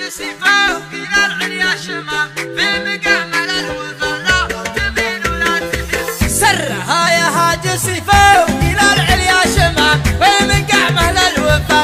حاجس فوق إلى العليا شمال في مقامل الوفا تميل ولا تحس. سرها يا حاجس فوق إلى العليا شمال في مقامل الوفا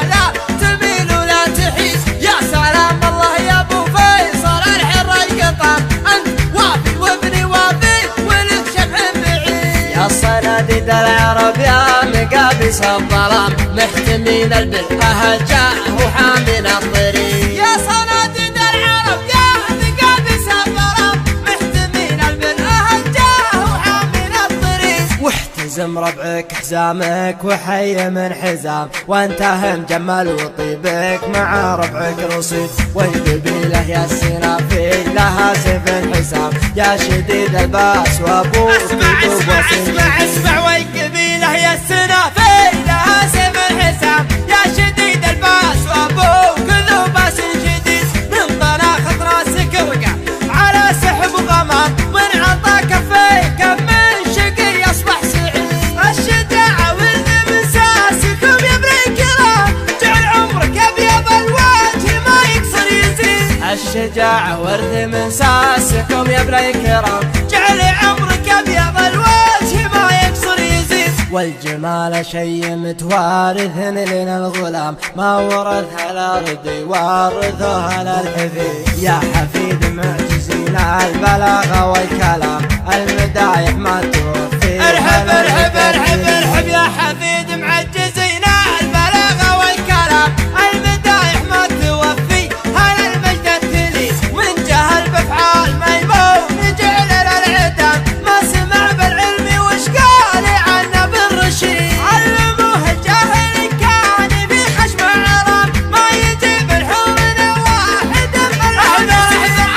تميل ولا تحس. يا سلام الله يا ابو فيصل الحر القطار انت وافي وابني وافي ولك شبح بعيد. يا صناديد العرب يا مقابس الظلام محتمين البلاد جاء وحامل الطريق. يا صناديد العرب يا مقابس الظلام محتمين البلاد جاء وحامل الطريق. واحتزم ربعك حزامك وحي من حزام وانتهى مجمل وطيبك مع ربعك رصيد. والقبيله يا السنافي لها سيف حسام يا شديد الباس وابوك اسمع والقبيله يا السنافي لها سيف حسام يا شديد الباس وابوك ذو باس شديد. من طناخة راسك وقع على سحب غمام من عطا كفيك من شقي اصبح سعيد. الشجاعة ولد من ساسكم يا ابن الكرام جعل عمرك ابيض الوجه ما يكسر يزيد. الشجاعة ورث من ساسكم يا ابن الكرام جعل عمرك ابيض الوجه ما يكسر يزيد. والجمال شي متوارث لنا الغلام ما ورثها الارض وارثها للحفيد. يا حفيد معجزين البلاغه والكلام المدايح ما توفي. ارحب ارحب ارحب ارحب يا حفيد معجزين البلاغه والكلام المدايح ما توفي. هل المجد التلي من جهل بافعال ميمون جعل للعدم ما سمع بالعلم وش قال عنه بالرشيد. علموه الجاهل كان في خشم عرام ما يجيب الحور واحد ملعون.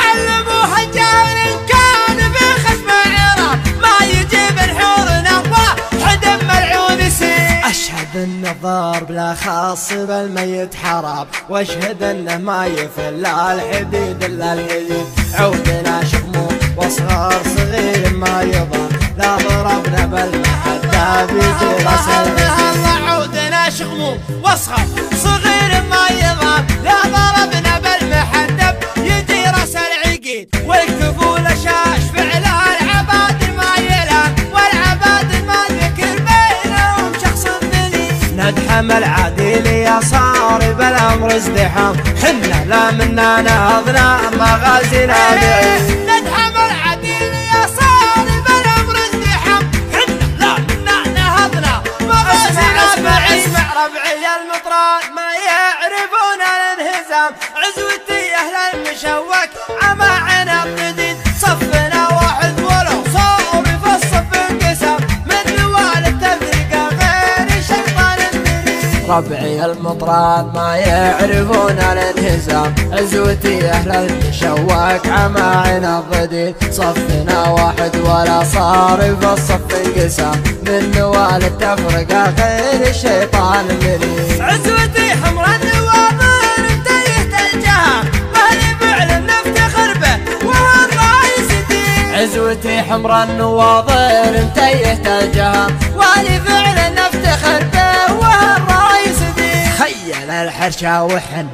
علموه الجاهل كان في خشم عرام ما يجيب الحور واحد ملعون سيد. اشهد ان الضرب لا خاص بالميت حرام واشهد انه ما يفل الحديد الا الحديد. عودنا شموم واصغار صغير ما يضام لا ضربنا بالمحدة بيجي راس الله عودنا شغموم واصغر صغير ما يضام لا ضربنا بالمحدب يجي راس العقيد. والكفول شاش فعل العباد ما يلام والعباد ما ذكر بينهم شخص ذليل. ندحم العديل يا صار بالامر ازدحام حنا لا منا نهضنا مغازينا بعيد. ندحم العديل يا صار بالامر ازدحام حنا لا منا نهضنا مغازينا بعيد. اسمع ربعي المطران ما يعرفون الانهزام عزوتي اهل المشوك عما عنا القديد. صفنا واحد ولو صار في الصف انقسام من نوال التفرقه غير شيطان المريد. ربعي المطران ما يعرفون الانهزام عزوتي اهل المشوك عما عنا الضديد. صفنا واحد ولا صار في الصف انقسام من نوال التفرقه غير الشيطان المريد. عزوتي حمر النواظر انتهت الجهه مهلي فعل نفتخر به وهو الرئيس الدين. عزوتي حمر النواظر انتهت الجهه والي فعل نفتخر به وهو الرئيس الدين. خيل الحرشة وحن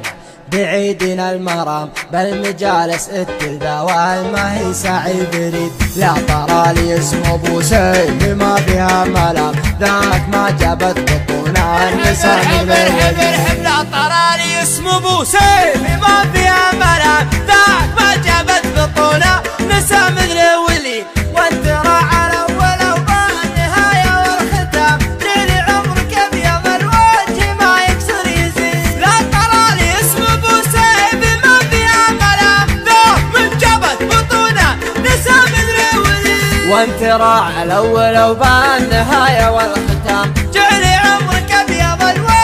بعيدنا المرام بالمجالس التلذاوال ما هي سعي بريد. لا ترى لي اسم ابو سيف ما فيها ملام ذاك ما جابت بطونا النساء ارحب ارحب ارحب لا ترى لي اسم ابو سيف ما فيها ملام ذاك ما جابت بطونا نساء مثل ولي. وانت راعى الاول وبالنهايه والختام جعل عمرك ابيض الوجه ما يكسر يزيد. لا ترى لي اسم ابو سيف ما فيها ملام ذاك من جابت بطونا نساء مثل ولي. وانت راعى الاول وبالنهايه والختام جعل عمرك ابيض الوجه